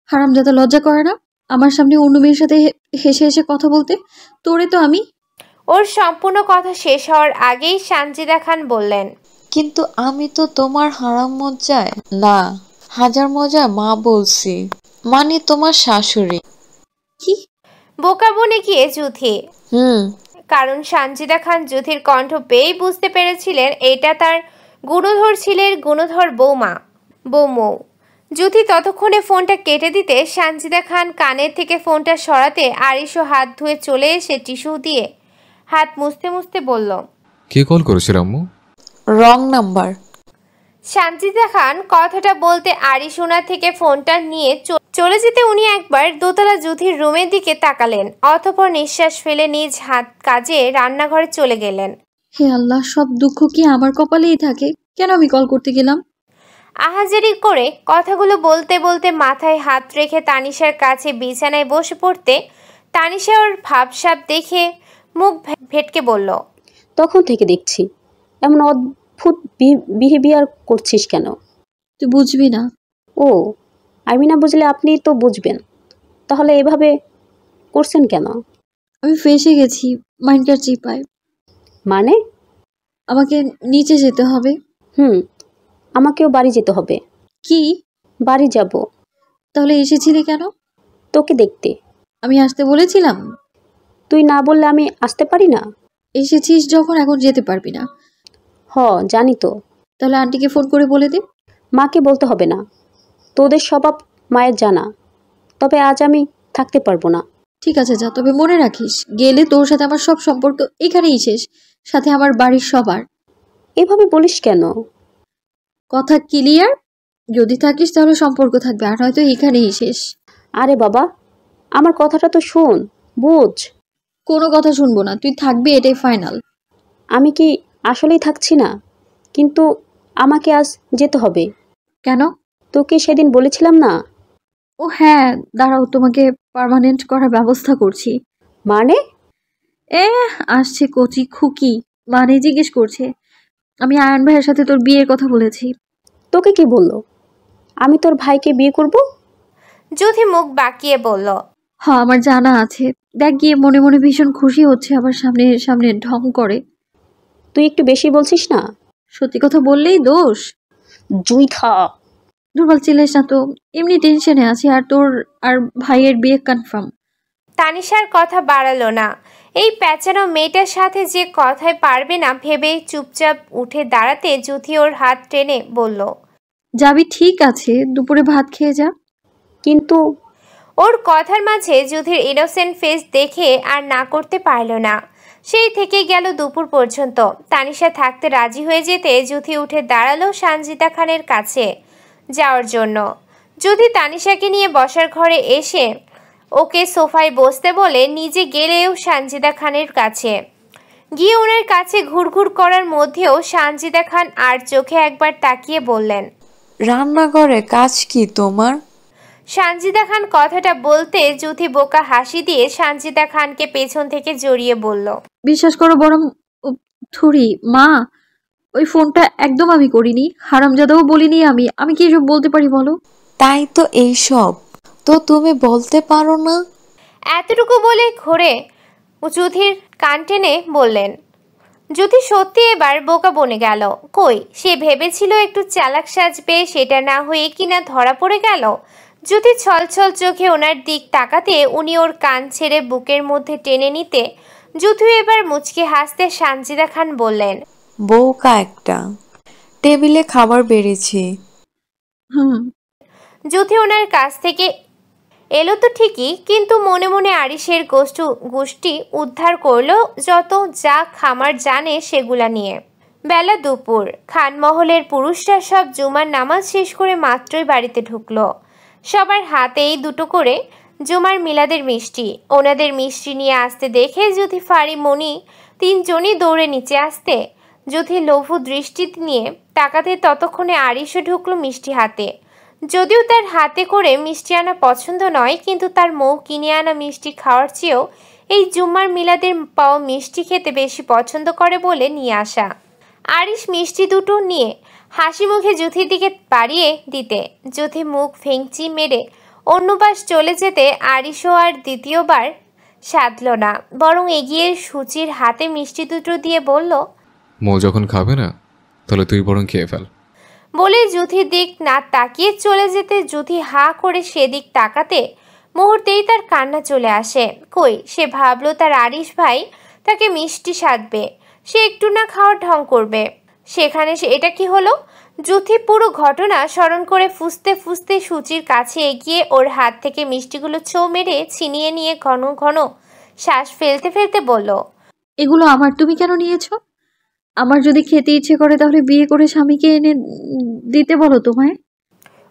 হারামজাদা, লজ্জা করে না আমার সামনে অন্য মেয়ের সাথে হেসে হেসে কথা বলতে? তোরে তো আমি। ওর সম্পূর্ণ কথা শেষ হওয়ার আগেই সানজিদা খান বললেন, কিন্তু আমি তো তোমার হারাম মজ্জায় না, হাজার মজায় মা বলছি, মানে তোমার শাশুড়ি। কি? বোকা বনে গিয়ে জুথি। হুম। কারণ সানজিদা খান জুথির কণ্ঠ পেয়েই বুঝতে পেরেছিলেন এটা তার গুণধর ছেলের গুণধর বৌমৌ। জুথি ততক্ষণে ফোনটা কেটে দিতে সানজিদা খান কানের থেকে ফোনটা সরাতে আরিশও হাত ধুয়ে চলে এসে টিস্যু দিয়ে হাত মুছতে মুছতে বলল, কে কল করেছিল আম্মু? Wrong number. সানজিদা খান কথাটা বলতে আরিশ ওনার থেকে ফোনটা নিয়ে চলে যেতে উনি একবার দোতলা জুথির রুমের দিকে তাকালেন, অতঃপর নিঃশ্বাস ফেলে নিজ হাত কাজে রান্নাঘরে চলে গেলেন। হে আল্লাহ, সব দুঃখ কি আমার কপালেই থাকে? কেন আমি কল করতে গেলাম? আহাজারি করে কথাগুলো বলতে বলতে মাথায় হাত রেখে তানিশার কাছে বিছানায় বসে পড়তে তানিশা ওর ভাবসাব দেখে মুখ ভেটকে বলল, তখন থেকে দেখছি এমন অদ্ভুত বিহেভিয়ার করছিস কেন? তুই বুঝবি না। ও, আমি না বুঝলে আপনি তো বুঝবেন, তাহলে এভাবে করছেন কেন? আমি ফেঁসে গেছি মাইন্ডকার চিপায়। মানে? আমাকে নিচে যেতে হবে। আমাকেও বাড়ি যেতে হবে। কি? বাড়ি যাব। তাহলে এসেছিলি কেন? তোকে দেখতে। আমি আসতে বলেছিলাম? তুই না বললে আমি আসতে পারি না। এসেছিস যখন, এখন যেতে পারবি না। জানি তো। তাহলে আন্টিকে ফোন করে বলে দে। মাকে বলতে হবে না, তোদের স্বভাব মায়ের জানা। তবে আজ আমি থাকতে পারবো না। ঠিক আছে যা, তবে মনে রাখিস গেলে তোর সাথে আমার সব সম্পর্ক এখানেই শেষ, সাথে আমার বাড়ির সবার। এভাবে বলিস কেন? কথা ক্লিয়ার? যদি থাকিস তাহলে সম্পর্ক থাকবে, আর হয়তো এখানেই শেষ। আরে বাবা, আমার কথাটা তো শোন, বুঝ। কোনো কথা শুনবো না, তুই থাকবি, এটাই ফাইনাল। আমি কি আসলেই থাকছি না? কিন্তু আমাকে আজ যেতে হবে। কেন? তোকে সেদিন বলেছিলাম না? ও হ্যাঁ, দাঁড়াও, তোমাকে পার্মানেন্ট করার ব্যবস্থা করছি। মানে? আসছে কচি খুকি, মানে জিজ্ঞেস করছে। আমি আয়ন ভাইয়ের সাথে তোর বিয়ের কথা বলেছি। তোকে কি বললো? আমি তোর ভাইকে বিয়ে করব? জুথি মুখ বাঁকিয়ে বলল, হ্যাঁ আমার জানা আছে। দেখ গিয়ে মনে মনে ভীষণ খুশি হচ্ছে, আবার সামনে সামনে ঢং করে। তুই একটু বেশি বলছিস না? সত্যি কথা বললেই দোষ? জুইথা, দুর্বল চিল্লাইস না তো, এমনি টেনশনে আছি। আর তোর আর ভাইয়ের বিয়ে কনফার্ম। তানিশার কথা বাড়ালো না। এই প্যাঁচানো মেয়েটার সাথে যে কথায় পারবে না ভেবেই চুপচাপ উঠে দাঁড়াতে জুথি ওর হাত টেনে বলল, যাবি ঠিক আছে, দুপুরে ভাত খেয়ে যা। কিন্তু ওর কথার মাঝে জুথির ইনোসেন্ট ফেস দেখে আর না করতে পারল না। সেই থেকে গেল দুপুর পর্যন্ত। তানিশা থাকতে রাজি হয়ে যেতে জুথি উঠে দাঁড়ালো সানজিদা খানের কাছে যাওয়ার জন্য। জুথি তানিশাকে নিয়ে বসার ঘরে এসে ওকে সোফায় বসতে বলে নিজে গেলেও সানজিদা খানের কাছে গিয়ে ওনার কাছে ঘুরঘুর করার মধ্যেও সানজিদা খান আর চোখে একবার তাকিয়ে বললেন, রান্নাঘরে কাজ কি তোমার? সানজিদা খান কথাটা বলতে জুথি বোকা হাসি দিয়ে সানজিদা খানকে পেছন থেকে জড়িয়ে বলল, বিশ্বাস করো বরং থুরি মা, ওই ফোনটা একদম আমি করিনি, হারামজাদাও বলিনি। আমি কি এসব বলতে পারি বলো? তাই তো এইসব তো তুমি বলতে পারো না। এতটুকু বলে ঘুরে জুথির কান টেনে বললেন। জুথি সত্যি এবার বোকা বনে গেল। কই, সে ভেবেছিল একটু চালাক সাজবে, সেটা না হয়ে কিনা ধরা পড়ে গেল। জুথি ছলছল চোখে ওনার দিক তাকাতে উনি ওর কান ছেড়ে বুকের মধ্যে টেনে নিতে জুথি এবার মুচকে হাসতে সানজিদা খান বললেন, বউকা একটা, টেবিলে খাবার বেড়েছি। জুথি ওনার কাছ থেকে এলো তো ঠিকই, কিন্তু মনে মনে আরিশের গোষ্ঠী উদ্ধার করলো যত যা খামার জানে সেগুলা নিয়ে। বেলা দুপুর। খানমহলের পুরুষরা সব জুমার নামাজ শেষ করে মাত্রই বাড়িতে ঢুকলো। সবার হাতেই দুটো করে জুমার মিলাদের মিষ্টি। ওনাদের মিষ্টি নিয়ে আসতে দেখে জুথি ফারি মনি তিনজনই দৌড়ে নিচে আসতে জুথি লঘু দৃষ্টি নিয়ে তাকাতে ততক্ষণে আরিশও ঢুকলো মিষ্টি হাতে। যদিও তার হাতে করে মিষ্টি আনা পছন্দ নয়, কিন্তু তার মৌ কিনে আনা মিষ্টি খাওয়ার চেয়েও এই জুম্মার মিলাদের পাওয়া মিষ্টি খেতে বেশি পছন্দ করে বলে নিয়ে আসা। আরিশ মিষ্টি দুটো নিয়ে হাসি মুখে জুথির দিকে বাড়িয়ে দিতে জুথি মুখ ভেঙচি মেরে অন্য পাশ চলে যেতে আরিশও আর দ্বিতীয়বার সাধল না, বরং এগিয়ে সুচির হাতে মিষ্টি দুটো দিয়ে বলল, মো যখন খাবে না তাহলে তুই বরং খেয়ে ফেল। বলে যুথির দিক না তাকিয়ে চলে যেতে যুথি হা করে সেদিক তাকাতে মুহূর্তেই তার কান্না চলে আসে। কই, সে ভাবলো তার আরিশ ভাই তাকে মিষ্টি সাধবে, সে একটু না খাওয়ার ঢং করবে, সেখানে এটা কি হলো? যুথি পুরো ঘটনা স্মরণ করে ফুসতে ফুসতে সুচির কাছে এগিয়ে ওর হাত থেকে মিষ্টিগুলো ছোঁ মেরে ছিনিয়ে নিয়ে ঘন ঘন শ্বাস ফেলতে ফেলতে বলল, এগুলো আমার, তুমি কেন নিয়েছো? আমার যদি খেতে ইচ্ছে করে তাহলে বিয়ে করে স্বামীকে এনে দিতে বলো তোমায়।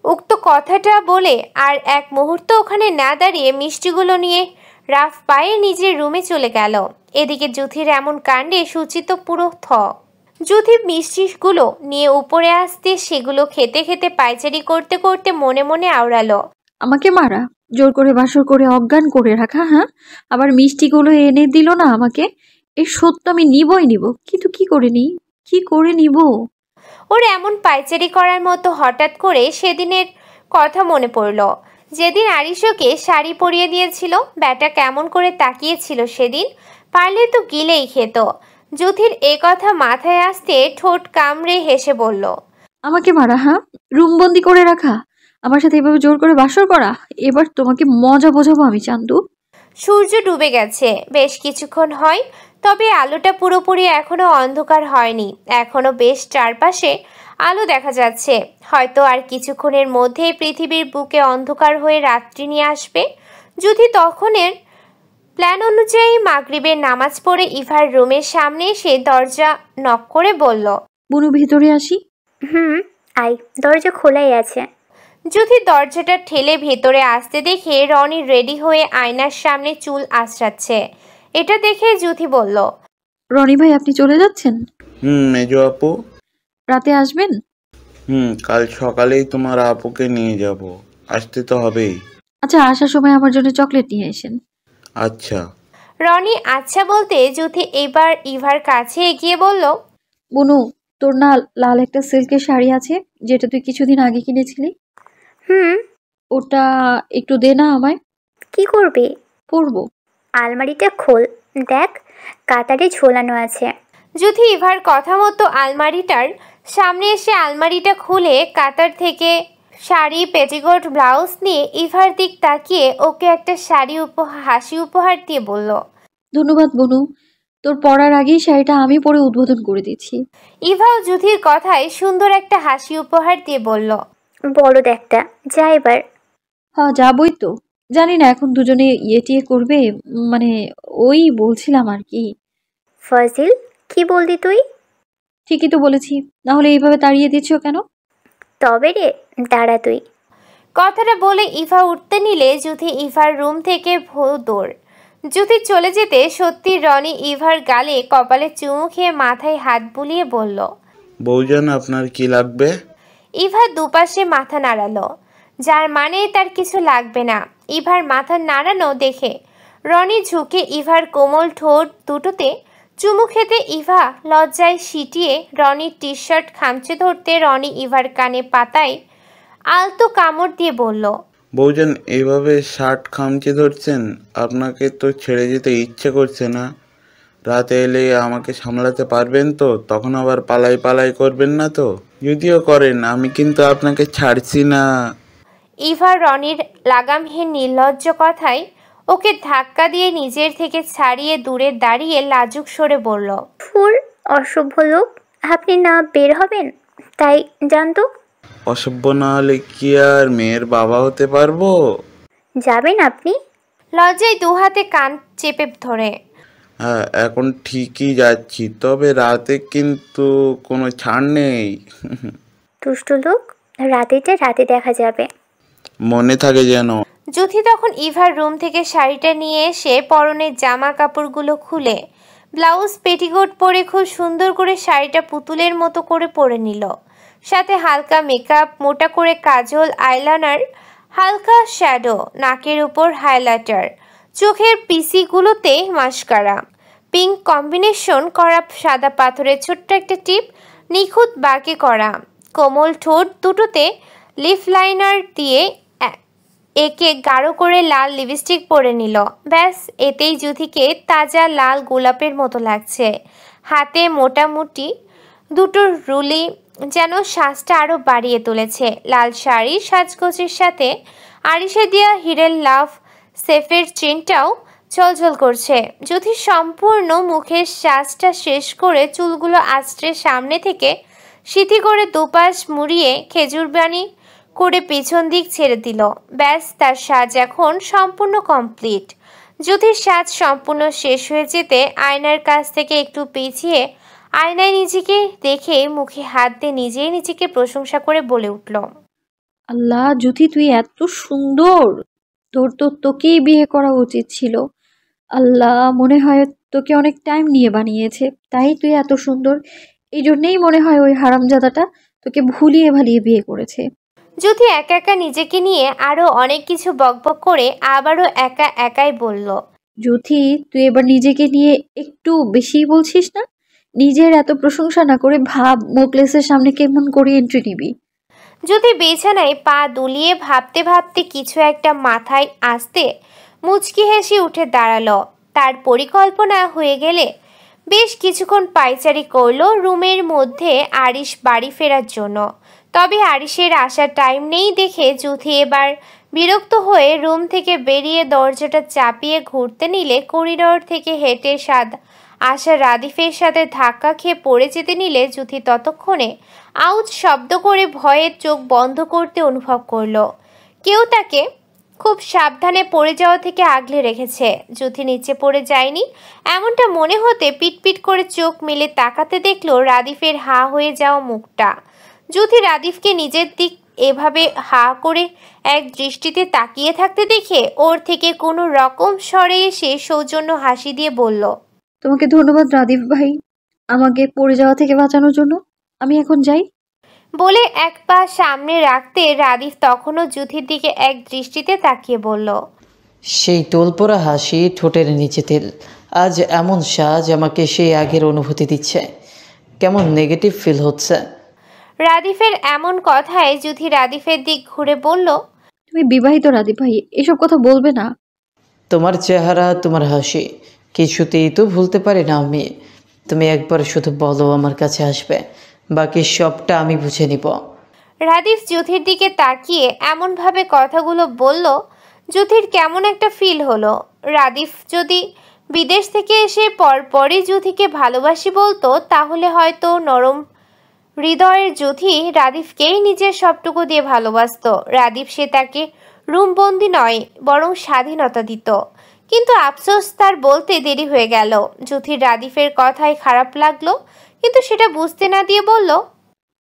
উক্ত কথাটা বলে আর এক মুহূর্ত ওখানে না দাঁড়িয়ে মিষ্টিগুলো নিয়ে রাফ পায়ে নিজের রুমে চলে গেল। এদিকে যুথির এমন কাণ্ডে সুচি তো পুরো থ। যুথি মিষ্টিগুলো নিয়ে উপরে আসতে সেগুলো খেতে খেতে পায়চারি করতে করতে মনে মনে আওড়ালো, আমাকে মারা, জোর করে বাসর করে অজ্ঞান করে রাখা, হ্যাঁ, আবার মিষ্টিগুলো এনে দিল না আমাকে। এর সত্য আমি নিবই নিব, কিন্তু কি করে নিব? ওর এমন পায়চারি করার মতো হঠাৎ করে সেদিনের কথা মনে পড়ল, যেদিন আরিশকে শাড়ি পরিয়ে দিয়েছিল। ব্যাটা কেমন করে তাকিয়েছিল সেদিন, পারলে তো গিলেই খেত। যুথির এ কথা মাথায় আসতে ঠোঁট কামড়ে হেসে বলল, আমাকে মারা, হ্যাঁ, রুমবন্দি করে রাখা, আমার সাথে এভাবে জোর করে বাসর করা, এবার তোমাকে মজা বোঝাবো আমি, চান্দু। সূর্য ডুবে গেছে বেশ কিছুক্ষণ হয়, তবে আলোটা পুরোপুরি এখনো অন্ধকার হয়নি। এখনো বেশ চারপাশে আলো দেখা যাচ্ছে। হয়তো আর কিছুক্ষণের মধ্যেই পৃথিবীর বুকে অন্ধকার হয়ে রাত্রি নিয়ে আসবে। যদি তখনের প্ল্যান অনুযায়ী মাগরিবের নামাজ পড়ে ইভার রুমের সামনে এসে দরজা নক করে বলল, বুনু ভিতরে আসি। আয়, দরজা খোলাই আছে। যুথি দরজাটা ঠেলে ভেতরে আসতে দেখে রনি রেডি হয়ে আয়নার সামনে চুল আঁচড়াচ্ছে। এটা দেখে যুথি বলল, রনি ভাই, আপনি চলে যাচ্ছেন? মেজো আপু। রাতে আসবেন? কাল সকালেই তোমার আপুকে নিয়ে যাব, আসতে তো হবেই। আচ্ছা, আসার সময় আমার জন্য চকলেট নিয়ে আসেন। আচ্ছা। রনি আচ্ছা বলতে যুথি এবার ইভার কাছে এগিয়ে বলল, বুনু, তোর না লাল একটা সিল্কের শাড়ি আছে যেটা তুই কিছুদিন আগে কিনেছিলি? ওটা একটু দে না আমায়। কি করবি? পরবো। আলমারিটা খোল, দেখ কাতারে ঝোলানো আছে। যুথি ইভার কথা মতো আলমারিটার সামনে এসে আলমারিটা খুলে কাতার থেকে শাড়ি, পেটিকোট, ব্লাউজ নিয়ে ইভার দিক তাকিয়ে ওকে একটা হাসি উপহার দিয়ে বলল, ধন্যবাদ বুনু, তোর পরার আগেই শাড়িটা আমি পরে উদ্বোধন করে দিচ্ছি। ইভাও যুথির কথায় সুন্দর একটা হাসি উপহার দিয়ে বলল, বলদ একটা, যা এবার। হ্যাঁ, যাবই তো। জানি না এখন দুজনে টিয়ে করবে, মানে ওই বলছিলাম আর কি। ফাজিল, কি বললি তুই? ঠিকই তো বলেছি, না হলে এইভাবে তাড়িয়ে দিচ্ছ কেন? তবে রে, দাঁড়া তুই। কথাটা বলে ইভা উঠতে নিলে যুথি ইভার রুম থেকে দৌড়। যুথি চলে যেতে সত্যি রনি ইভার গালে কপালে চুমু খেয়ে মাথায় হাত বুলিয়ে বলল, বৌজান, আপনার কি লাগবে? ইভা দুপাশে মাথা নাড়ালো, যার মানে তার কিছু লাগবে না। ইভার মাথা নাড়ানো দেখে রনি ঝুঁকে ইভার কোমল ঠোঁট দুটোতে চুমু খেতে ইভা লজ্জায় সিটিয়ে রনির টি শার্ট খামচে ধরতে রনি ইভার কানে পাতায় আলতো কামড় দিয়ে বলল, বৌজান, এভাবে শার্ট খামচে ধরছেন? আপনাকে তো ছেড়ে যেতে ইচ্ছে করছে না। রাতে এলে আমাকে সামলাতে পারবেন তো? তখন আবার পালাই করবেন না তো? যদিও করেন, আমি কিন্তু আপনাকে ছাড়ছি না। ইভা রনির লাগামহীন নির্লজ্জ কথায় ওকে ধাক্কা দিয়ে নিজের থেকে ছাড়িয়ে দূরে দাঁড়িয়ে লাজুক সরে বলল, ফুল অসভ্য লোক, আপনি না বের হবেন তাই জানতো। অসভ্য না হলে কি আর মেয়ের বাবা হতে পারবো? যাবেন আপনি? লজ্জায় দু হাতে কান চেপে ধরে। হ্যাঁ, এখন ঠিকই যাচ্ছি, তবে রাতে কিন্তু কোনো ছাড় নেই। দুষ্ট লোক, রাতেটা রাতে দেখা যাবে, মনে থাকে যেন। যুথি তখন ইভার রুম থেকে শাড়িটা নিয়ে এসে পরনের জামা কাপড়গুলো খুলে ব্লাউজ পেটিকোট পরে খুব সুন্দর করে শাড়িটা পুতুলের মতো করে পরে নিল। সাথে হালকা মেকআপ, মোটা করে কাজল, আইলাইনার, হালকা শ্যাডো, নাকের উপর হাইলাইটার, চোখের পিসিগুলোতে মাস্কারা, পিঙ্ক কম্বিনেশন করা সাদা পাথরের ছোট্ট একটা টিপ নিখুঁত বাঁকে করা, কোমল ঠোঁট দুটোতে লিপ লাইনার দিয়ে একে গাঢ় করে লাল লিপস্টিক পরে নিল। ব্যাস, এতেই জুথিকে তাজা লাল গোলাপের মতো লাগছে। হাতে মোটামুটি দুটো রুলি যেন শ্বাসটা আরো বাড়িয়ে তুলেছে। লাল শাড়ি সাজগোজের সাথে আরিশা দিয়া হিরের লাভ সেফের চেনটাও ঝলঝল করছে। যদি সম্পূর্ণ মুখের সাজটা শেষ করে চুলগুলো আঁচড়ে সামনে থেকে সিথি করে দুপাশ মুড়িয়ে খেজুর বানি করে পেছন দিক ছেড়ে দিল। ব্যাস, তার সাজ এখন সম্পূর্ণ কমপ্লিট। জ্যোতির সাজ সম্পূর্ণ শেষ হয়ে যেতে আয়নার কাছ থেকে একটু পিছিয়ে আয়নায় নিজেকে দেখে মুখে হাত দিয়ে নিজেই নিজেকে প্রশংসা করে বলে উঠল, আল্লাহ জ্যোতি, তুই এত সুন্দর! তোকেই বিয়ে করা উচিত ছিল। আল্লাহ, মনে হয় তোকে অনেক টাইম নিয়ে বানিয়েছে, তাই তুই এত সুন্দর। এই জন্যেই মনে হয় ওই হারামজাদাটা তোকে ভুলিয়ে ভালিয়ে বিয়ে করেছে। জ্যোতি একা একা নিজেকে নিয়ে আরো অনেক কিছু বকবক করে আবারও একা একাই বলল, জ্যোতি, তুই এবার নিজেকে নিয়ে একটু বেশি বলছিস না? নিজের এত প্রশংসা না করে ভাব মোকলেসের সামনে কেমন করে এন্ট্রি নিবি। জ্যোতি বিছানায় পা দুলিয়ে ভাবতে ভাবতে কিছু একটা মাথায় আসতে মুচকি হেসে উঠে দাঁড়ালো। তার পরিকল্পনা হয়ে গেলে বেশ কিছুক্ষণ পায়চারি করলো রুমের মধ্যে আরিশ বাড়ি ফেরার জন্য। তবে আরিশের আসার টাইম নেই দেখে জ্যোতি এবার বিরক্ত হয়ে রুম থেকে বেরিয়ে দরজাটা চাপিয়ে ঘুরতে নিলে করিডোর থেকে হেঁটে আসা রাদিফের সাথে ধাক্কা খেয়ে পড়ে যেতে নিলে জ্যোতি ততক্ষণে আউজ শব্দ করে ভয়ে চোখ বন্ধ করতে অনুভব করলো। কেউ তাকে খুব সাবধানে পড়ে যাওয়া থেকে আগলে রেখেছে। জ্যোতি নিচে পড়ে যায়নি এমনটা মনে হতে পিটপিট করে চোখ মেলে তাকাতে দেখলো রাদিফের হা হয়ে যাওয়া মুখটা। জ্যোতি রাদিফকে নিজের দিক এভাবে হা করে এক দৃষ্টিতে তাকিয়ে থাকতে দেখে ওর থেকে কোনো রকম সরে এসে সৌজন্য হাসি দিয়ে বলল, তোমাকে ধন্যবাদ রাদিফ ভাই, আমাকে পড়ে যাওয়া থেকে বাঁচানোর জন্য। আমি এখন যাই। বলে এক পা সামনে রাখতে রাদিফ তখনও জ্যোতির দিকে এক দৃষ্টিতে তাকিয়ে বলল, সেই তোলপোড়া হাসি, ঠোঁটের নিচে তেল, আজ এমন সাজ আমাকে সেই আগের অনুভূতি দিচ্ছে। কেমন নেগেটিভ ফিল হচ্ছে। রাদিফের এমন কথায় জ্যোতি রাদিফের দিক ঘুরে বলল, তুমি বিবাহিত রাদিফ ভাই, এসব কথা বলবে না। তোমার চেহারা, তোমার হাসি কিছুতেই তো ভুলতে পারি না আমি। তুমি একবার শুধু বলো আমার কাছে আসবে, বাকি সবটা আমি বুঝে নিব। রাদিফ জ্যোতির দিকে তাকিয়ে এমনভাবে কথাগুলো বলল জ্যোতির কেমন একটা ফিল হলো। রাদিফ যদি বিদেশ থেকে এসে পরপরই জ্যোতিকে ভালোবাসি বলতো তাহলে হয়তো নরম হৃদয়ের জ্যোতি রাদিফকেই নিজের সবটুকু দিয়ে ভালোবাসত। রাদিফ সে তাকে রুমবন্দি নয় বরং স্বাধীনতা দিত। কিন্তু আফসোস তার বলতে দেরি হয়ে গেল। জ্যোতির রাদিফের কথায় খারাপ লাগলো, কিন্তু সেটা বুঝতে না দিয়ে বলল,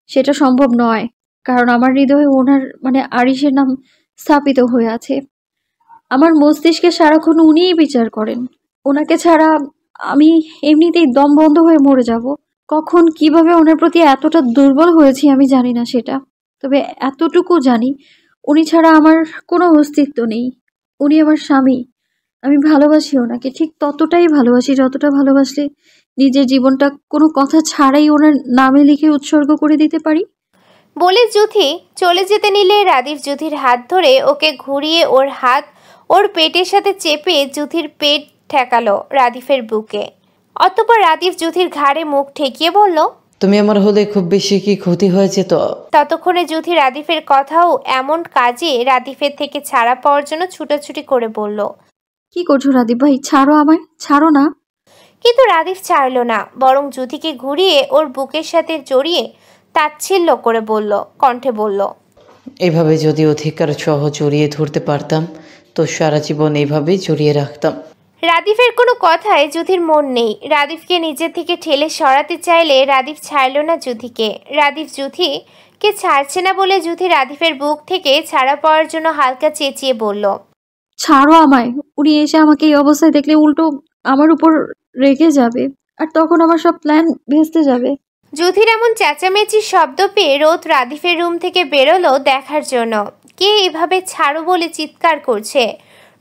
সেটা সম্ভব নয়, কারণ আমার হৃদয়ে ওনার আরিশের নাম স্থাপিত হয়ে আছে। আমার মস্তিষ্কে সারাক্ষণ উনিই বিচার করেন। ওনাকে ছাড়া আমি এমনিতেই দম বন্ধ হয়ে মরে যাব। কখন কিভাবে ওনার প্রতি এতটা দুর্বল হয়েছি আমি জানি না সেটা। তবে এতটুকু জানি, উনি ছাড়া আমার কোনো অস্তিত্ব নেই। উনি আমার স্বামী। আমি ভালোবাসি ওনাকে, ঠিক ততটাই ভালোবাসি যতটা ভালোবাসলে নিজের জীবনটা কোনো কথা ছাড়াই ওনার নামে লিখে উৎসর্গ করে দিতে পারি। বলে জ্যোতি চলে যেতে নিলে রাদিফ জ্যোতির হাত ধরে ওকে ঘুরিয়ে ওর হাত ওর পেটের সাথে চেপে জ্যোতির পেট ঠেকালো রাদিফের বুকে। অতঃপর রাদিফ জ্যোতির ঘাড়ে মুখ ঠেকিয়ে বলল, তুমি আমার হলে খুব বেশি কি ক্ষতি হয়েছে তো? ততক্ষণে জ্যোতি রাদিফের কথাও এমন কাজে রাদিফের থেকে ছাড়া পাওয়ার জন্য ছুটাছুটি করে বলল, কি করছো রাদিফ ভাই? ছাড়ো আমায়, ছাড়ো না। কিন্তু রাদিফ ছাড়ল না, বরং জ্যোতিকে ঘুরিয়ে ওর বুকের সাথে জড়িয়ে তাচ্ছিল্য করে বলল, কণ্ঠে বলল, এভাবে যদি অধিকার সহ জড়িয়ে ধরতে পারতাম তো সারা জীবন এইভাবেই জড়িয়ে রাখতাম। রাদিফের কোনো কথায় জ্যোতির মন নেই। রাদিফকে নিজের থেকে ঠেলে সরাতে চাইলে রাদিফ ছাড়ল না জ্যোতিকে। রাদিফ জ্যোতিকে ছাড়ছে না বলে জ্যোতি রাদিফের বুক থেকে ছাড়া পাওয়ার জন্য হালকা চেঁচিয়ে বলল, ছাড়ো আমায়। উনি এসে আমাকে এই অবস্থায় দেখলে উল্টো আমার উপর রেগে যাবে, আর তখন আমার সব প্ল্যান ভেস্তে যাবে। জ্যোতির এমন চেঁচামেচির শব্দ পেয়ে রোদ রাদিফের রুম থেকে বেরোলো দেখার জন্য কে এভাবে ছাড়ো বলে চিৎকার করছে।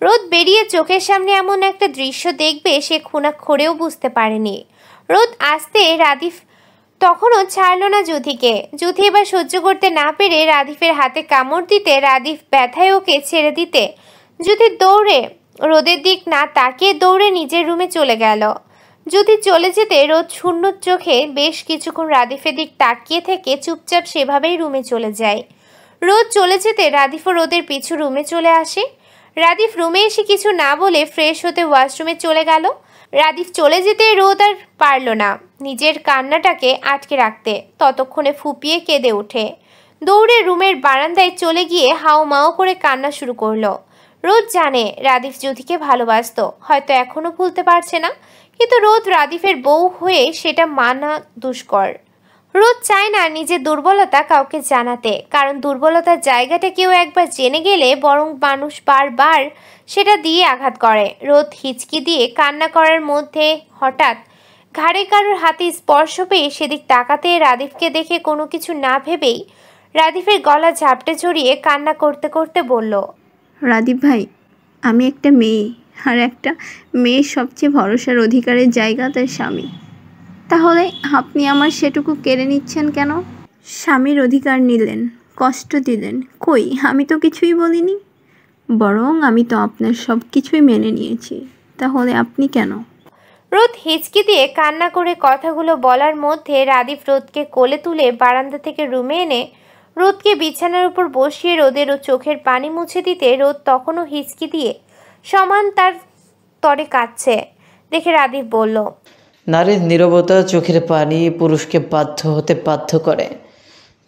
রোদ বেরিয়ে চোখের সামনে এমন একটা দৃশ্য দেখবে সে খুনাক্ষরেও বুঝতে পারেনি। রোদ আসতে রাদিফ তখনও ছাড়ল না যুথিকে। যুথি এবার সহ্য করতে না পেরে রাদিফের হাতে কামড় দিতে রাদিফ ব্যথায় ওকে ছেড়ে দিতে যুথি দৌড়ে রোদের দিক না তাকিয়ে দৌড়ে নিজের রুমে চলে গেল। যুথি চলে যেতে রোদ শূন্য চোখে বেশ কিছুক্ষণ রাদিফের দিক তাকিয়ে থেকে চুপচাপ সেভাবেই রুমে চলে যায়। রোদ চলে যেতে রাদিফও রোদের পিছু রুমে চলে আসে। রাদিফ রুমে এসে কিছু না বলে ফ্রেশ হতে ওয়াশরুমে চলে গেল। রাদিফ চলে যেতে রোদ আর পারল না নিজের কান্নাটাকে আটকে রাখতে, ততক্ষণে ফুপিয়ে কেঁদে ওঠে। দৌড়ে রুমের বারান্দায় চলে গিয়ে হাউমাউ করে কান্না শুরু করলো। রোদ জানে রাদিফ যুথিকে ভালোবাসতো, হয়তো এখনো ভুলতে পারছে না, কিন্তু রোদ রাদিফের বউ হয়ে সেটা মানা দুষ্কর। রোদ চায় না নিজের দুর্বলতা কাউকে জানাতে, কারণ দুর্বলতার জায়গাটা কেউ একবার জেনে গেলে বরং মানুষ বারবার সেটা দিয়ে আঘাত করে। রোদ হিচকি দিয়ে কান্না করার মধ্যে হঠাৎ ঘাড়ে কারোর হাতে স্পর্শ পেয়ে সেদিক তাকাতে রাদিফকে দেখে কোনো কিছু না ভেবেই রাদিফের গলা ঝাপটে জড়িয়ে কান্না করতে করতে বলল, রাদীপ ভাই, আমি একটা মেয়ে, আর একটা মেয়ের সবচেয়ে ভরসার অধিকারের জায়গা তার স্বামী। তাহলে আপনি আমার সেটুকু কেড়ে নিচ্ছেন কেন? স্বামীর অধিকার নিলেন, কষ্ট দিলেন, কই আমি তো কিছুই বলিনি। বরং আমি তো আপনার সব কিছুই মেনে নিয়েছি, তাহলে আপনি কেন? রোদ হিচকি দিয়ে কান্না করে কথাগুলো বলার মধ্যে রাদিফ রোদকে কোলে তুলে বারান্দা থেকে রুমে এনে রোদকে বিছানার উপর বসিয়ে রোদের ও চোখের পানি মুছে দিতে রোদ তখনও হিচকি দিয়ে সমান তার তরে কাঁদছে দেখে রাদিফ বলল, নারীর নীরবতা চোখের পানি পুরুষকে বাধ্য হতে বাধ্য করে।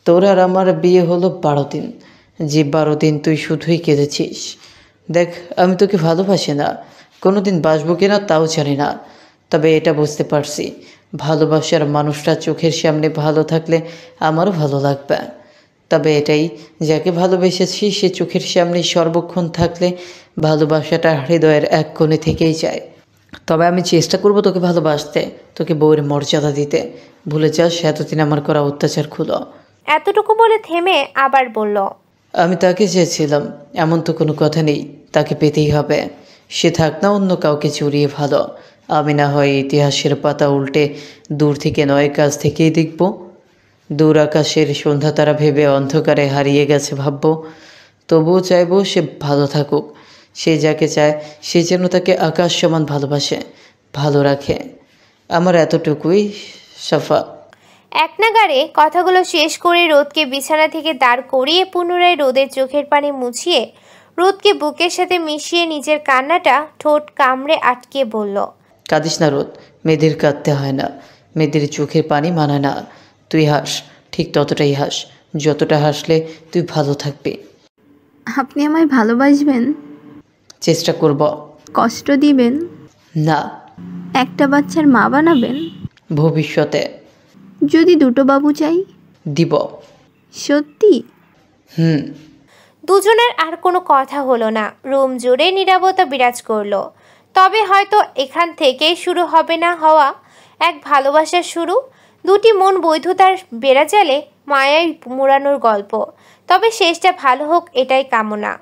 তোর আর আমার বিয়ে হলো 12 দিন, যে 12 দিন তুই শুধুই কেঁদেছিস। দেখ, আমি তোকে ভালোবাসি না, কোনো দিন বাসবো কিনা তাও জানি না, তবে এটা বুঝতে পারছি ভালোবাসার মানুষটা চোখের সামনে ভালো থাকলে আমারও ভালো লাগবে। তবে এটাই, যাকে ভালোবেসেছি সে চোখের সামনে সর্বক্ষণ থাকলে ভালোবাসাটা হৃদয়ের এক কোণে থেকেই যায়। তবে আমি চেষ্টা করব তোকে ভালোবাসতে, তোকে বউয়ের মর্যাদা দিতে। ভুলে যাস এতদিন আমার করা অত্যাচারগুলো। এতটুকু বলে থেমে আবার বলল, আমি তাকে চেয়েছিলাম, এমন তো কোনো কথা নেই, তাকে পেতেই হবে। সে থাক না অন্য কাউকে চড়িয়ে ভালো, আমি না হয় ইতিহাসের পাতা উল্টে দূর থেকে নয় কাছ থেকেই দেখব। দূর আকাশের সন্ধ্যা তারা ভেবে অন্ধকারে হারিয়ে গেছে ভাববো। তবুও চাইবো সে ভালো থাকুক। সে যাকে চায় সে যেন তাকে আকাশ সমান ভালোবাসে, ভালো রাখে। আমার এতটুকুই সাফা। এক নাগাড়ে কথাগুলো শেষ করে রোদকে বিছানা থেকে দাঁড় করিয়ে পুনরায় রোদের চোখের পানি মুছিয়ে রোদকে বুকের সাথে মিশিয়ে নিজের কান্নাটা ঠোঁট কামড়ে আটকে বলল, কাঁদিস না রোদ, মেয়েদের কাঁদতে হয় না, মেয়েদের চোখের পানি মানায় না। তুই হাস, ঠিক ততটাই হাস যতটা হাসলে তুই ভালো থাকবি। আপনি আমায় ভালোবাসবেন? চেষ্টা করব। কষ্ট দিবেন না। একটা বাচ্চার মা বানাবেন? ভবিষ্যতে। যদি দুটো বাবু চাই? দিব। সত্যি? দুজনের আর কোনো কথা হলো না। রুম জুড়ে নীরবতা বিরাজ করলো। তবে হয়তো এখান থেকেই শুরু হবে না হওয়া এক ভালোবাসার শুরু। দুটি মন বৈধতার বেড়াজালে মায়ায় মোড়ানোর গল্প। তবে শেষটা ভালো হোক এটাই কামনা।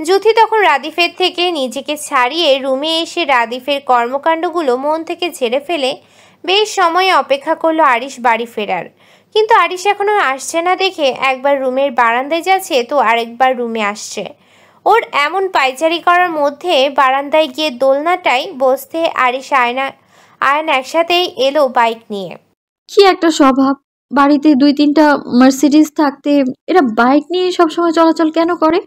যুথি তখন রাদিফের থেকে নিজেকে ছাড়িয়ে রুমে এসে রাদিফের কর্মকাণ্ডগুলো মন থেকে ঝেড়ে ফেলে বেশ সময় অপেক্ষা করলো আরিশ বাড়ি ফেরার। কিন্তু আরিশ এখনো আসছে না দেখে একবার রুমের বারান্দায় যাচ্ছে তো আরেকবার রুমে আসছে। ওর এমন পায়চারি করার মধ্যে বারান্দায় গিয়ে দোলনাটায় বসতে আরিশ আয়ন একসাথেই এলো বাইক নিয়ে। কি একটা স্বভাব, বাড়িতে 2-3টা মার্সিডিজ থাকতে এরা বাইক নিয়ে সবসময় চলাচল কেন করে?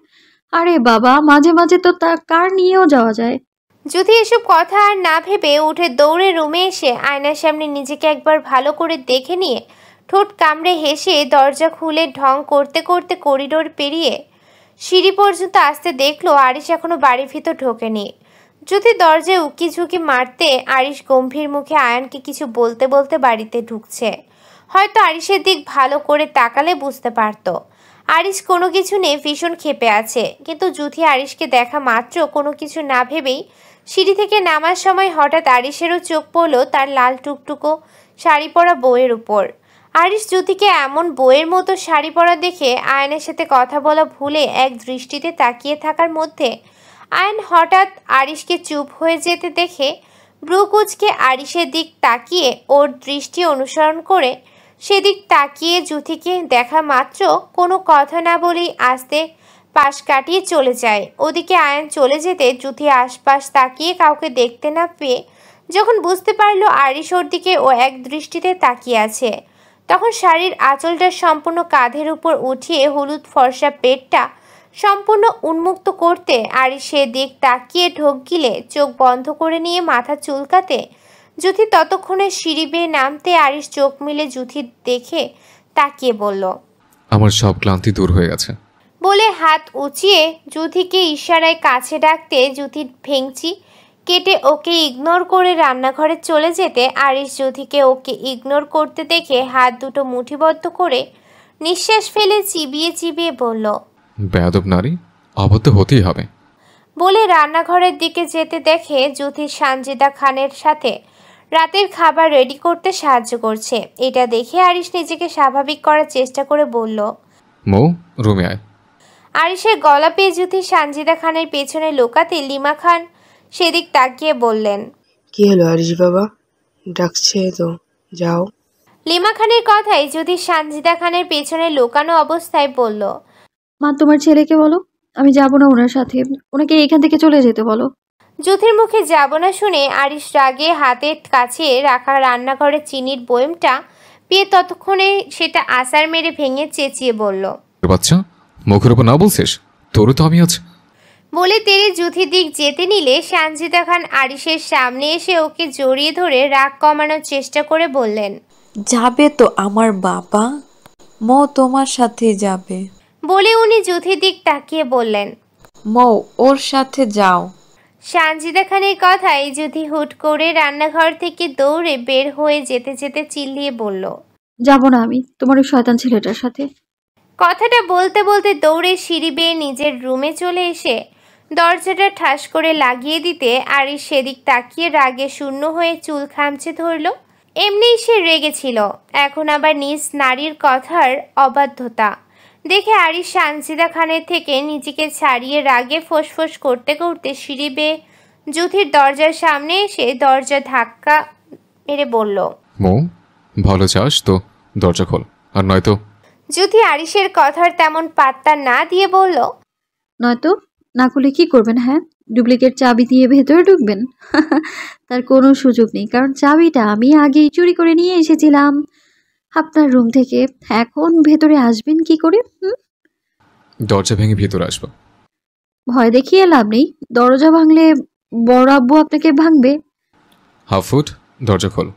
আরে বাবা, মাঝে মাঝে তো তা কার নিয়েও যাওয়া যায়। যদি এসব কথা আর না ভেবে উঠে দৌড়ে রুমে এসে আয়নার সামনে নিজেকে একবার ভালো করে দেখে নিয়ে ঠোঁট কামড়ে হেসে দরজা খুলে ঢং করতে করতে করিডোর পেরিয়ে সিঁড়ি পর্যন্ত আসতে দেখলো আরিশ এখনো বাড়ির ভিতর ঢোকেনি। যদি দরজায় উকি ঝুঁকি মারতে আরিশ গম্ভীর মুখে আয়নকে কিছু বলতে বলতে বাড়িতে ঢুকছে। হয়তো আরিশের দিক ভালো করে তাকালে বুঝতে পারতো আরিশ কোনো কিছু নিয়ে ভীষণ ক্ষেপে আছে। কিন্তু যুথি আরিশকে দেখা মাত্র কোনো কিছু না ভেবেই সিঁড়ি থেকে নামার সময় হঠাৎ আরিশেরও চোখ পড়লো তার লাল টুকটুকো শাড়ি পরা বউয়ের উপর। আরিশ যুথিকে এমন বউয়ের মতো শাড়ি পরা দেখে আয়নের সাথে কথা বলা ভুলে এক দৃষ্টিতে তাকিয়ে থাকার মধ্যে আয়ন হঠাৎ আরিশকে চুপ হয়ে যেতে দেখে ব্রু কুঁচকে আরিশের দিক তাকিয়ে ওর দৃষ্টি অনুসরণ করে সেদিক তাকিয়ে জুথিকে দেখা মাত্র কোনো কথা না বলেই আস্তে পাশ কাটিয়ে চলে যায়। ওদিকে আয়ান চলে যেতে জুথি আশপাশ তাকিয়ে কাউকে দেখতে না পেয়ে যখন বুঝতে পারলো আরিশ ওর দিকে ও এক দৃষ্টিতে তাকিয়ে আছে, তখন শাড়ির আঁচলটা সম্পূর্ণ কাঁধের উপর উঠিয়ে হলুদ ফর্সা পেটটা সম্পূর্ণ উন্মুক্ত করতে আরিশ সেদিক তাকিয়ে ঢোক গিলে চোখ বন্ধ করে নিয়ে মাথা চুলকাতে জুথি ততক্ষণে সিঁড়ি বেয়ে নামতে আরিশ চোখ মিলে জুথি দেখে তাকিয়ে বলল, আমার সব ক্লান্তি দূর হয়ে গেছে বলে হাত উঁচিয়ে জুথিকে ইশারায় কাছে ডাকতে জুথির ভেঙচি কেটে ওকে ইগনোর করে রান্নাঘরে চলে যেতে আরিশ জুথিকে ওকে ইগনোর করতে দেখে হাত দুটো মুঠিবদ্ধ করে নিঃশ্বাস ফেলে চিবিয়ে চিবিয়ে বলল, বেয়াদব নারী, অবাধ্য হতেই হবে। বলে রান্নাঘরের দিকে যেতে দেখে জুথি সানজিদা খানের সাথে রাতের খাবার রেডি করতে সাহায্য করছে। এটা দেখে আরিশ নিজেকে স্বাভাবিক করার চেষ্টা করে বলল, মৌ, রুমে আয়। আরিশের গলা পেয়ে জুথি সানজিদা খানের পেছনে লুকাতে লিমা খান সেদিক তাকিয়ে বললেন, কি হলো আরিশ বাবা, ডাকছে তো, যাও। লিমা খানের কথাই জুথি সানজিদা খানের পেছনে লুকানো অবস্থায় বলল, মা তোমার ছেলেকে বলো আমি যাব না ওনার সাথে, ওনাকে এখান থেকে চলে যেতে বলো। জুথির মুখে যাব না শুনে আরিশ রাগে হাতের কাছে রাখা রান্নাঘরের চিনির বয়মটা পেয়ে ততক্ষণে সেটা আছাড় মেরে ভেঙে চেঁচিয়ে বলল, বাচ্চা, মুখের উপর না বলছিস, তোরও তো আমি আছি। বলে তেরে জুথির দিক যেতে নিলে সানজিদা খান আরিশের সামনে এসে ওকে জড়িয়ে ধরে রাগ কমানোর চেষ্টা করে বললেন, যাবে তো আমার বাবা, মৌ তোমার সাথে যাবে। বলে উনি জুথির দিক তাকিয়ে বললেন, মৌ ওর সাথে যাও। সানজিদা খানের কথায় জুথি হুট করে রান্নাঘর থেকে দৌড়ে বের হয়ে যেতে যেতে চিল্লিয়ে বলল, যাব না আমি তোমার ওই শয়তান ছেলেটার সাথে। কথাটা বলতে বলতে দৌড়ে সিঁড়ি বেয়ে নিজের রুমে চলে এসে দরজাটা ঠাস করে লাগিয়ে দিতে আরিশ সেদিক তাকিয়ে রাগে শূন্য হয়ে চুল খামচে ধরল। এমনিই সে রেগেছিল, এখন আবার নিজ নারীর কথার অবাধ্যতা দেখে আরিশ সানজিদা খানের থেকে নিজেকে ছাড়িয়ে রাগে ফোঁসফোঁস করতে করতে সিঁড়ি বেয়ে জুথির দরজার সামনে এসে দরজা ধাক্কা মেরে বলল, মৌ, ভালো চাস তো দরজা খোল, আর নয়তো। জুথি আরিশের কথার তেমন পাত্তা না দিয়ে বলল, নয়তো না করলে কি করবেন? হ্যাঁ, ডুপ্লিকেট চাবি দিয়ে ভেতরে ঢুকবেন? তার কোনো সুযোগ নেই, কারণ চাবিটা আমি আগেই চুরি করে নিয়ে এসেছিলাম আপনার রুম থেকে। এখন ভেতরে আসবেন কি করে? দরজা ভেঙে ভেতরে আসবো। ভয় দেখিয়ে লাভ নেই, দরজা ভাঙলে বড় আব্বু আপনাকে ভাঙবে। হাফ ফুট, দরজা খোল।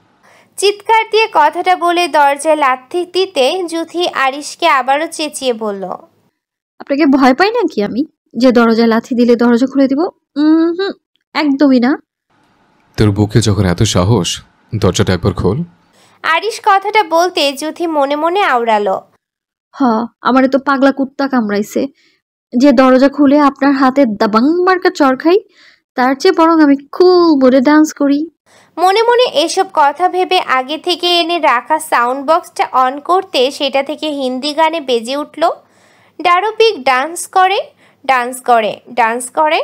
চিৎকার দিয়ে কথাটা বলে দরজায় লাথি দিতে জুথি আরিশকে আবারও চেঁচিয়ে বলল, আপনাকে ভয় পাই নাকি আমি যে দরজায় লাথি দিলে দরজা খুলে দিব? একদমই না। তোর বুকে যখন এত সাহস, দরজাটা একবার খোল। আরিশ কথাটা বলতে জুথি মনে মনে আওড়ালো, আমারে তো পাগলা কুত্তা কামড়াইছে যে দরজা খুলে আপনার হাতে দাবাং মার্কা চর খাই, তার চেয়ে বরং আমি খুব বলে ডান্স করি। মনে মনে এসব কথা ভেবে আগে থেকে এনে রাখা সাউন্ড বক্সটা অন করতে সেটা থেকে হিন্দি গানে বেজে উঠল, ডারোপিক ডান্স করে ডান্স করে ডান্স করে।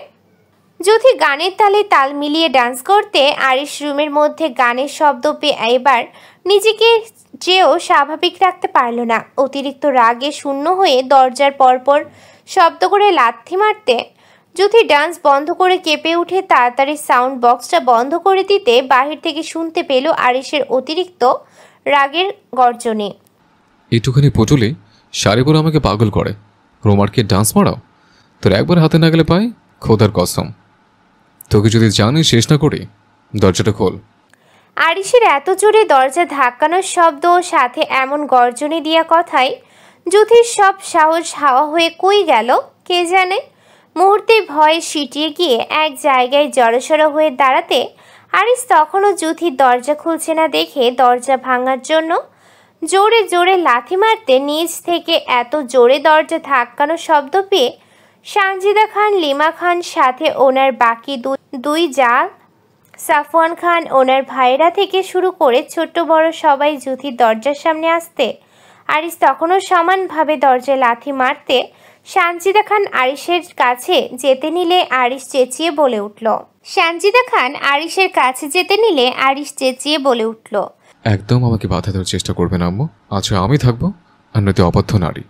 জুথি গানের তালে তাল মিলিয়ে ডান্স করতে আরিশ রুমের মধ্যে গানের শব্দ পেয়ে এবার নিজেকে যেও স্বাভাবিক রাখতে পারল না। অতিরিক্ত রাগে শূন্য হয়ে দরজার পরপর শব্দ করে লাথি মারতে জুথি ডান্স বন্ধ করে কেঁপে উঠে তাড়াতাড়ি সাউন্ড বক্সটা বন্ধ করে দিতে বাহির থেকে শুনতে পেল আরিশের অতিরিক্ত রাগের গর্জনে। একটুখানি পটুলে শাড়ি পরে আমাকে পাগল করে, রোমারকে ডান্স মারাও, তোর একবার হাতে না গেলে পাই খোদার কসম। তোকে যদি জানি শেষ না করি, দরজাটা খোল। আরিশের এত জোরে দরজা ধাক্কানোর শব্দ সাথে এমন গর্জনে দেওয়া কথায় জুথির সব সাহস হাওয়া হয়ে কই গেল কে জানে। মুহূর্তে ভয়ে সিটিয়ে গিয়ে এক জায়গায় জড়সড় হয়ে দাঁড়াতে আরিশ তখনও জুথির দরজা খুলছে না দেখে দরজা ভাঙার জন্য জোরে জোরে লাথি মারতে নিচ থেকে এত জোরে দরজা ধাক্কানোর শব্দ পেয়ে সানজিদা খান, লিমা খান সাথে ওনার বাকি দুই জা সাফওয়ান খান, ওনার ভাইরা থেকে শুরু করে ছোট্ট বড় সবাই জুথির দরজার সামনে আসতে আরিশ তখনও সমানভাবে দরজায় লাথি মারতে সানজিদা খান আরিশের কাছে যেতে নিলে আরিশ চেঁচিয়ে বলে উঠল, সানজিদা খান আরিশের কাছে যেতে নিলে আরিশ চেঁচিয়ে বলে উঠল, একদম আমাকে বাধা দেওয়ার চেষ্টা করবেন আম্মু। আচ্ছা আমি থাকবো, আর নয়তো অবাধ্য নারী।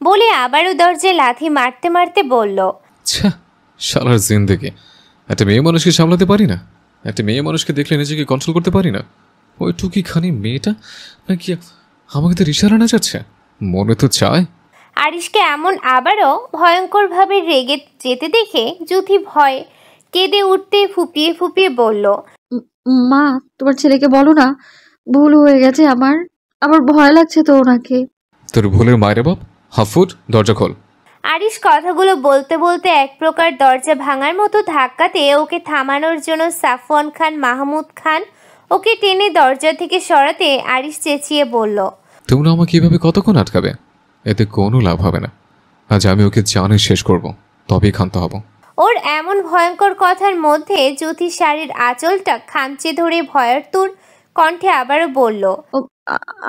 বলে আবারও দরজায় লাথি মারতে মারতে বলল, ছ্যা, শালার জিন্দেগি। একটা মেয়ে মানুষকে সামলাতে পারি না, একটা মেয়ে মানুষকে দেখলে নিজেকে কন্ট্রোল করতে পারি না। ওই টুকিখানি মেয়েটা নাকি আমাকে তো ইশারা না যাচ্ছে, মনে তো চায়। আরিশকে এমন আবারও ভয়ঙ্করভাবে রেগে যেতে দেখে যুথি ভয় কেঁদে উঠতে ফুপিয়ে ফুপিয়ে বলল, মা, তোমার ছেলেকে বলো না ভুল হয়ে গেছে আমার। আমার ভয় লাগছে তো ওনাকে। তোর ভুলের মায়ের বাপ, হাফুট, দরজা খোল। আরিশ কথাগুলো বলতে বলতে এক প্রকার দরজা ভাঙার মতো ধাক্কাতে ওকে থামানোর জন্য সাফওয়ান খান মাহমুদ খান ওকে টেনে দরজা থেকে সরাতে আরিশ চেঁচিয়ে বলল, তোমরা আমাকে এভাবে কতক্ষণ আটকাবে? এতে কোনো লাভ হবে না। আজ আমি ওকে জানে শেষ করব, তবেই ক্ষান্ত হব। ওর এমন ভয়ঙ্কর কথার মধ্যে জ্যোতি শাড়ির আঁচলটা খামচে ধরে ভয়ার্তুর কণ্ঠে আবারও বলল,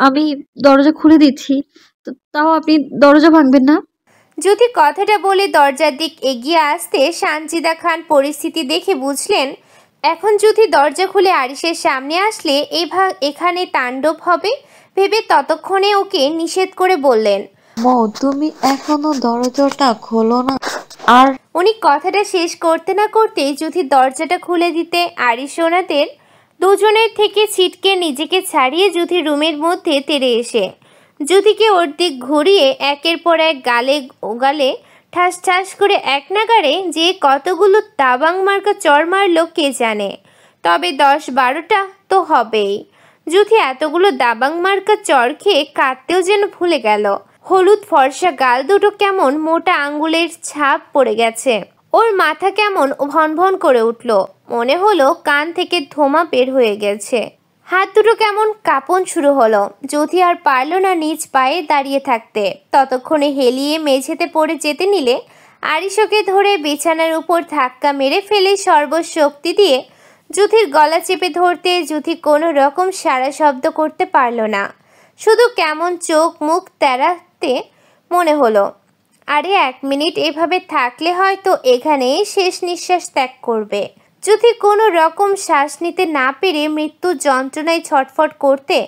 আমি দরজা খুলে দিচ্ছি, তাও আপনি দরজা ভাঙবেন না। জ্যোতি কথাটা বলে দরজার দিক এগিয়ে আসতে সানজিদা খান পরিস্থিতি দেখে বুঝলেন এখন জ্যোতি দরজা খুলে আরিশের সামনে আসলে এখানে তাণ্ডব হবে ভেবে ততক্ষণে ওকে নিষেধ করে বললেন, মৌ, তুমি এখনো দরজাটা খোলো না। আর উনি কথাটা শেষ করতে না করতেই জ্যোতি দরজাটা খুলে দিতে আরিশ ওনাদের দুজনের থেকে ছিটকে নিজেকে ছাড়িয়ে জ্যোতি রুমের মধ্যে তেড়ে এসে জ্যোতিকে ওর দিক ঘুরিয়ে একের পর এক গালে গালে ঠাস ঠাস করে এক নাগাড়ে যে কতগুলো দাবাং মার্কা চর মারলো কে জানে, তবে 10-12টা তো হবেই। জ্যোতি এতগুলো দাবাং মার্কা চর খেয়ে কাঁদতেও যেন ভুলে গেল। হলুদ ফর্সা গাল দুটো কেমন মোটা আঙ্গুলের ছাপ পড়ে গেছে। ওর মাথা কেমন ভনভন করে উঠল, মনে হলো কান থেকে ধোঁয়া বের হয়ে গেছে। হাত দুটো কেমন কাঁপন শুরু হলো। জ্যোতি আর পারল না নিজ পায়ে দাঁড়িয়ে থাকতে। ততক্ষণে হেলিয়ে মেঝেতে পড়ে যেতে নিলে আরিশকে ধরে বিছানার উপর ধাক্কা মেরে ফেলে সর্বশক্তি দিয়ে জ্যোতির গলা চেপে ধরতে জ্যোতি কোনো রকম সারা শব্দ করতে পারল না। শুধু কেমন চোখ মুখ তেড়াতে মনে হলো, আরে 1 মিনিট এভাবে থাকলে হয়তো এখানেই শেষ নিঃশ্বাস ত্যাগ করবে। যদি কোনো রকম শ্বাস নিতে না পেরে মৃত্যু যন্ত্রণায় ছটফট করতে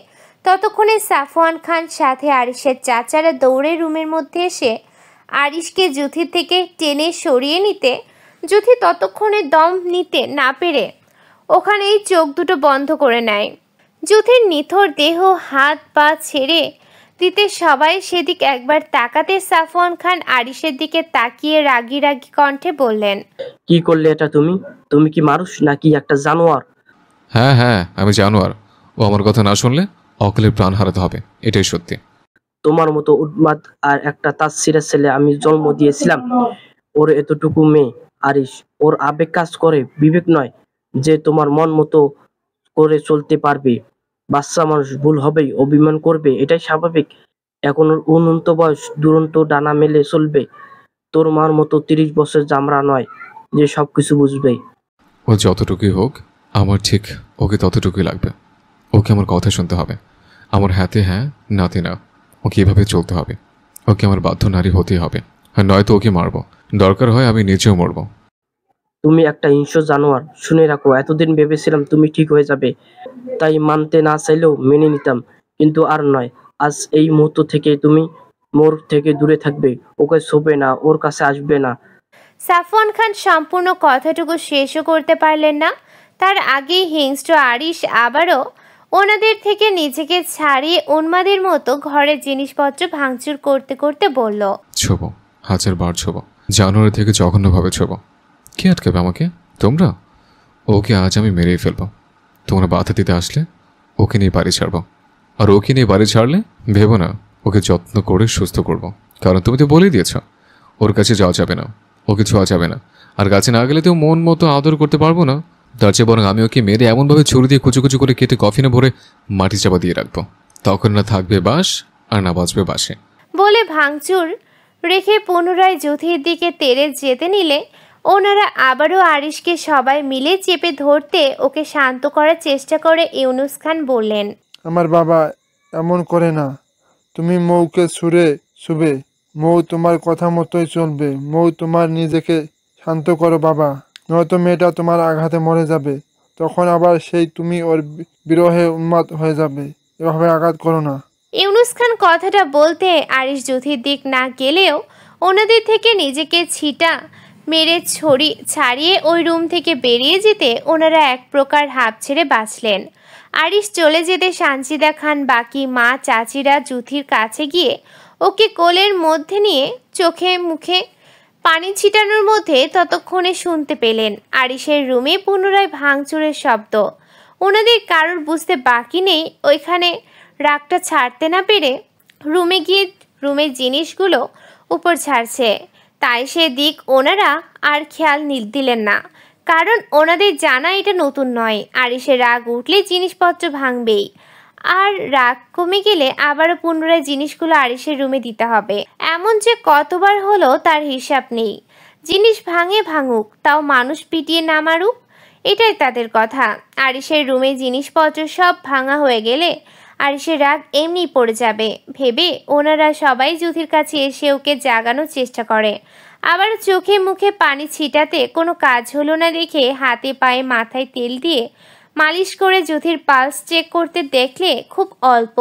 ততক্ষণে সাফওয়ান খান সাথে আরিশের চাচারা দৌড়ে রুমের মধ্যে এসে আরিশকে জুথি থেকে টেনে সরিয়ে নিতে জুথি ততক্ষণে দম নিতে না পেরে ওখানেই চোখ দুটো বন্ধ করে নেয়। জুথির নিথর দেহ হাত পা ছেড়ে দিতে সবাই সেদিক একবার তাকাতে সাফওয়ান খান আরিশের দিকে তাকিয়ে রাগী রাগী কণ্ঠে বললেন, কি করলে এটা তুমি? তুমি কি মানুষ নাকি একটা জানোয়ার? হ্যাঁ হ্যাঁ, আমি জানোয়ার। ও আমার কথা না শুনলে অকলে প্রাণ হারাতে হবে, এটাই সত্যি। তোমার মতো উন্মাদ আর একটা তাসসিরা ছেলে আমি জন্ম দিয়েছিলাম। ওর এতটুকু মেয়ে আরিশ, ওর আবেগ কাজ করে, বিবেক নয় যে তোমার মন মতো করে চলতে পারবে। বাচ্চা মানুষ, ভুল হবেই, অভিমান করবে, এটাই স্বাভাবিক। এখন ওর উন্নত বয়স, দুরন্ত ডানা মেলে চলবে। তোর মার মতো 30 বছর জামরা নয় যে সবকিছু বুঝবে। ও যতটুকুই হোক, আমার ঠিক ওকে ততটুকুই লাগবে। ওকে আমার কথা শুনতে হবে, আমার হাতে হ্যাঁ নাতে না। ওকে এভাবে চলতে হবে, ওকে আমার বাধ্য নারী হতেই হবে, আর নয়তো ওকে মারবো, দরকার হয় আমি নিজেও মরবো। তুমি একটা হিংস্র জানোয়ার। শুনে রাখো, এতদিন ভেবেছিলাম তুমি ঠিক হয়ে যাবে, তাই মানতে না চাইলেও মেনে নিতাম, কিন্তু আর নয়। আজ এই মুহূর্ত থেকে তুমি মোর থেকে দূরে থাকবে, ওকে ছোবে না, ওর কাছে আসবে না। সাফওয়ান খান সম্পূর্ণ কথাটুকু শেষও করতে পারলেন না। তার আগেই হিংস্র আরিশ আবারও ওনাদের থেকে নিজেকে ছাড়িয়ে উন্মাদের মতো ঘরের জিনিসপত্র ভাঙচুর করতে করতে বলল, ছোবো, 1000 বার ছোবো, জানুয়ারি থেকে জঘন্যভাবে ছোবো। কে আটকাবে আমাকে? তোমরা। ওকে আজ আমি মেরেই ফেলবো। তোমরা বাধা দিতে আসলে ওকে নিয়ে বাড়ি ছাড়বো, আর ওকে নিয়ে বাড়ি ছাড়লে ভেবো না ওকে যত্ন করে সুস্থ করব। কারণ তুমি তো বলেই দিয়েছ ওর কাছে যাওয়া যাবে না, ওকে ছোঁয়া যাবে না, আর কাছে না গেলে তো মন মতো আদর করতে পারবো না। তার চেয়ে বরং আমি ওকে মেরে এমনভাবে ছুরি দিয়ে কুচু কুচু করে কেটে কফিনে ভরে মাটি চাপা দিয়ে রাখবো, তখন না থাকবে বাস আর না বাঁচবে বাসে। বলে ভাঙচুর রেখে পুনরায় যুথির দিকে তেড়ে যেতে নিলে ওনারা আবারও আরিশকে সবাই মিলে চেপে ধরতে ওকে শান্ত করার চেষ্টা করে ইউনুস খান বললেন, আমার বাবা এমন করে না, তুমি মৌকে শুবে, মৌ তোমার কথা মতোই চলবে। মৌ, তোমার নিজেকে শান্ত করো বাবা, নয়তো মেয়েটা তোমার আঘাতে মরে যাবে। তখন আবার সেই তুমি ওর বিরহে উন্মাদ হয়ে যাবে। এভাবে আঘাত করো না। ইউনুস খান কথাটা বলতে আরিশ জ্যোতির দিক না গেলেও ওনাদের থেকে নিজেকে ছিটা মেরে ছাড়িয়ে ওই রুম থেকে বেরিয়ে যেতে ওনারা এক প্রকার হাঁপ ছেড়ে বাঁচলেন। আরিশ চলে যেতে সানজিদা খান বাকি মা চাচিরা জ্যোতির কাছে গিয়ে ওকে কোলের মধ্যে নিয়ে চোখে মুখে পানি ছিটানোর মধ্যে ততক্ষণে শুনতে পেলেন আরিশের রুমে পুনরায় ভাঙচুরের শব্দ। ওনাদের কারোর বুঝতে বাকি নেই ওইখানে রাগটা ছাড়তে না পেরে রুমে গিয়ে রুমের জিনিসগুলো উপর ছাড়ছে, তাই সে দিক ওনারা আর খেয়াল দিলেন না, কারণ ওনাদের জানা এটা নতুন নয়। আরিশের রাগ উঠলে জিনিসপত্র ভাঙবেই, আর রাগ কমে গেলে আবারও পুনরায় জিনিসগুলো আরিশের রুমে দিতে হবে। এমন যে কতবার হলো তার হিসাব নেই। জিনিস ভাঙুক, তাও মানুষ পিটিয়ে না মারুক, এটাই তাদের কথা। আরিশের রুমে জিনিসপত্র সব ভাঙা হয়ে গেলে আরিশের রাগ এমনি পড়ে যাবে ভেবে ওনারা সবাই জ্যোতির কাছে এসে ওকে জাগানোর চেষ্টা করে। আবার চোখে মুখে পানি ছিটাতে কোনো কাজ হলো না দেখে হাতে পায়ে মাথায় তেল দিয়ে মালিশ করে জ্যোতির পালস চেক করতে দেখলে খুব অল্প।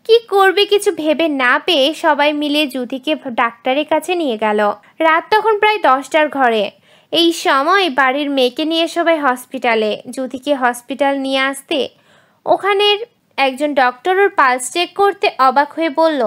কি করবে কিছু ভেবে না পেয়ে সবাই মিলে জ্যোতিকে ডাক্তারের কাছে নিয়ে গেল। রাত তখন প্রায় 10টার ঘরে। এই সময় বাড়ির মেয়েকে নিয়ে সবাই হসপিটালে। জ্যোতিকে হসপিটাল নিয়ে আসতে ওখানের একজন ডক্টর ওর পালস চেক করতে অবাক হয়ে বলল,